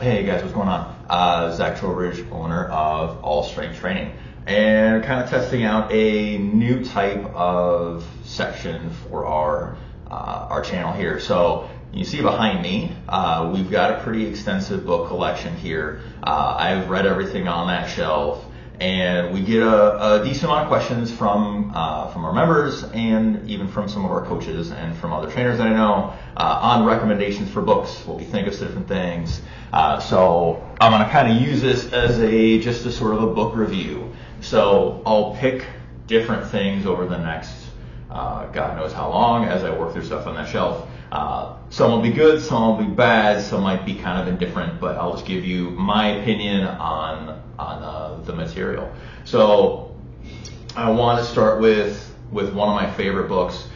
Hey guys, what's going on? Zach Trowbridge, owner of All Strength Training, and kind of testing out a new type of section for our channel here. So you see behind me, we've got a pretty extensive book collection here. I've read everything on that shelf, and we get a decent amount of questions from our members and even from some of our coaches and from other trainers that I know on recommendations for books, what we think of different things. So I'm going to kind of use this as just a sort of a book review. So I'll pick different things over the next God knows how long as I work through stuff on that shelf. Some will be good, some will be bad, some might be kind of indifferent, but I'll just give you my opinion on the material. So I want to start with one of my favorite books.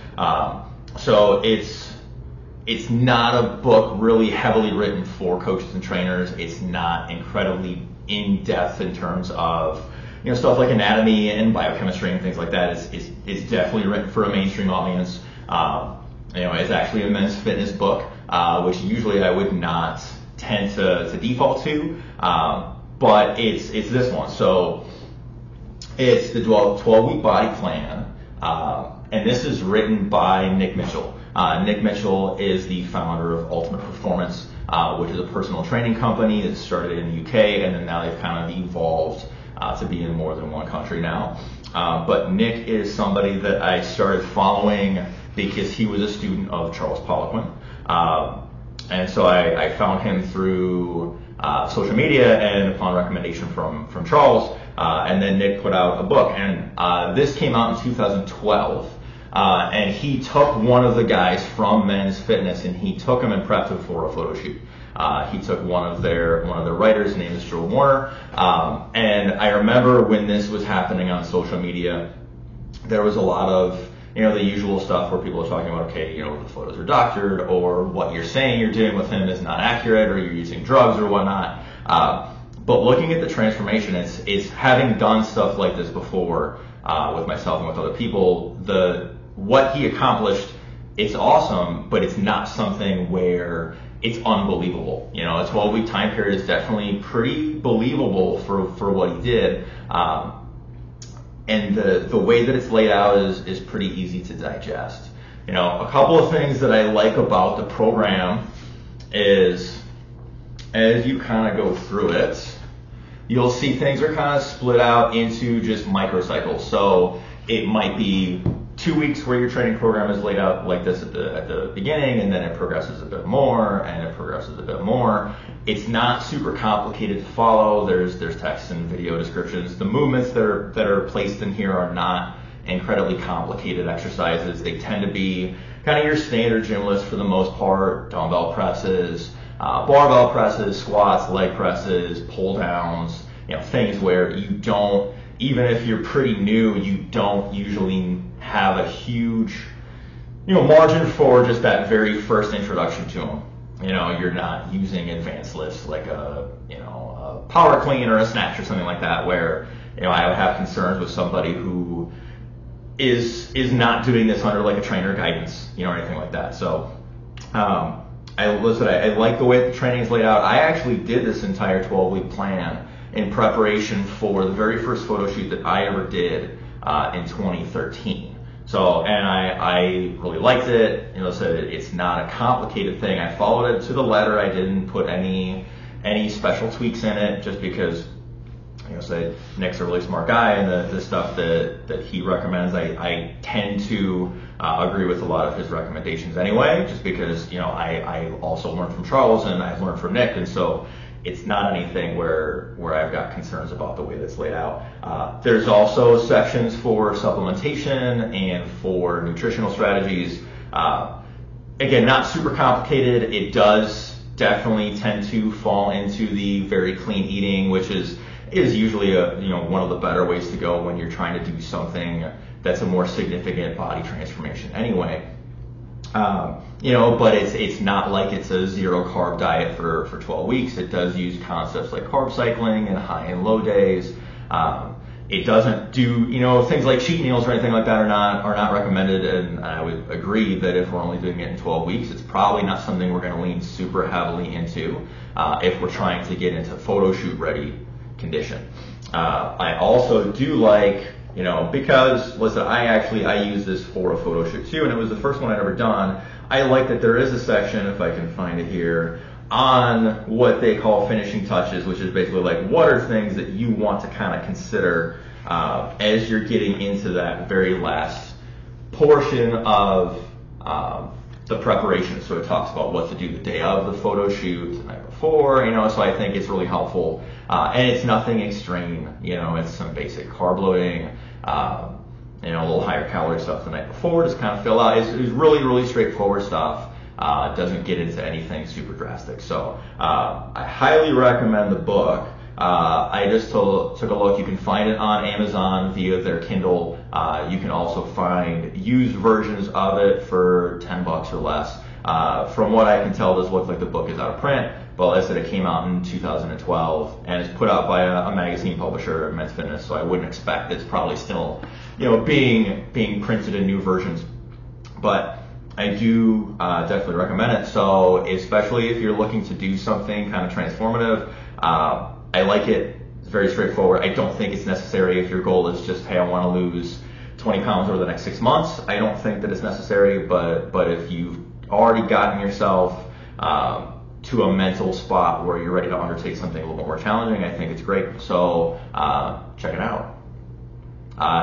So it's not a book really heavily written for coaches and trainers. It's not incredibly in-depth in terms of stuff like anatomy and biochemistry and things like that. It's definitely written for a mainstream audience. It's actually a men's fitness book, which usually I would not tend to default to, but it's this one. So it's the 12-week body plan, and this is written by Nick Mitchell. Nick Mitchell is the founder of Ultimate Performance, which is a personal training company that started in the UK, and then now they've kind of evolved to be in more than one country now. But Nick is somebody that I started following because he was a student of Charles Poliquin. And so I found him through social media and upon recommendation from Charles. And then Nick put out a book. And this came out in 2012. And he took one of the guys from Men's Fitness and he took him and prepped him for a photo shoot. He took one of their writers, his name is Joe Warner. And I remember when this was happening on social media, there was a lot of the usual stuff where people are talking about, okay, the photos are doctored, or what you're saying you're doing with him is not accurate, or you're using drugs or whatnot. But looking at the transformation, it's having done stuff like this before with myself and with other people, what he accomplished, it's awesome, but it's not something where it's unbelievable. A 12-week time period is definitely pretty believable for what he did. And the way that it's laid out is pretty easy to digest. A couple of things that I like about the program is as you kind of go through it, you'll see things are kind of split out into just microcycles. So it might be 2 weeks where your training program is laid out like this at the beginning, and then it progresses a bit more, and it progresses a bit more. It's not super complicated to follow. There's text and video descriptions. The movements that are placed in here are not incredibly complicated exercises. They tend to be kind of your standard gym list for the most part: dumbbell presses, barbell presses, squats, leg presses, pull downs. Things where you don't, even if you're pretty new, you don't usually have a huge margin for just that very first introduction to them. You're not using advanced lifts like a power clean or a snatch or something like that, where I would have concerns with somebody who is not doing this under like a trainer guidance, or anything like that. So I like the way the training is laid out. I actually did this entire 12-week plan in preparation for the very first photo shoot that I ever did in 2013. So, and I really liked it. Said it's not a complicated thing. I followed it to the letter. I didn't put any special tweaks in it, just because say Nick's a really smart guy, and the stuff that he recommends, I tend to agree with a lot of his recommendations anyway, just because I also learned from Charles and I've learned from Nick, and so it's not anything where I've got concerns about the way that's laid out. There's also sections for supplementation and for nutritional strategies. Again, not super complicated. It does definitely tend to fall into the very clean eating, which is usually one of the better ways to go when you're trying to do something that's a more significant body transformation anyway. But it's not like it's a zero carb diet for 12 weeks. It does use concepts like carb cycling and high and low days. It doesn't do, things like sheet meals or anything like that are not recommended, and I would agree that if we're only doing it in 12 weeks, it's probably not something we're going to lean super heavily into if we're trying to get into photo shoot ready condition. I also do like, because listen, I use this for a photo shoot too, and it was the first one I'd ever done. I like that there is a section, if I can find it here, on what they call finishing touches, which is basically like what are things that you want to kind of consider as you're getting into that very last portion of the preparation. So it talks about what to do the day of the photo shoot, the night before, so I think it's really helpful. And it's nothing extreme, it's some basic carb loading, a little higher calorie stuff the night before, just kind of fill out. It's really, really straightforward stuff. It doesn't get into anything super drastic. So I highly recommend the book. I just took a look. You can find it on Amazon via their Kindle. You can also find used versions of it for $10 or less. From what I can tell, it does look like the book is out of print. But like I said, it came out in 2012 and it's put out by a magazine publisher, Men's Fitness. So I wouldn't expect it's probably still, being printed in new versions. But I do definitely recommend it. So especially if you're looking to do something kind of transformative, I like it. It's very straightforward. I don't think it's necessary if your goal is just, hey, I want to lose 20 pounds over the next 6 months. I don't think that it's necessary, but if you've already gotten yourself to a mental spot where you're ready to undertake something a little bit more challenging, I think it's great. So check it out.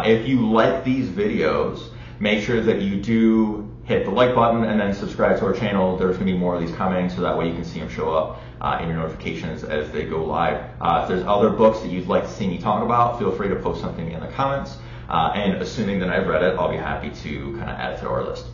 If you like these videos, make sure that you do hit the like button and then subscribe to our channel. There's going to be more of these coming, so that way you can see them show up in your notifications as they go live. If there's other books that you'd like to see me talk about, feel free to post something in the comments. And assuming that I've read it, I'll be happy to kind of add it to our list.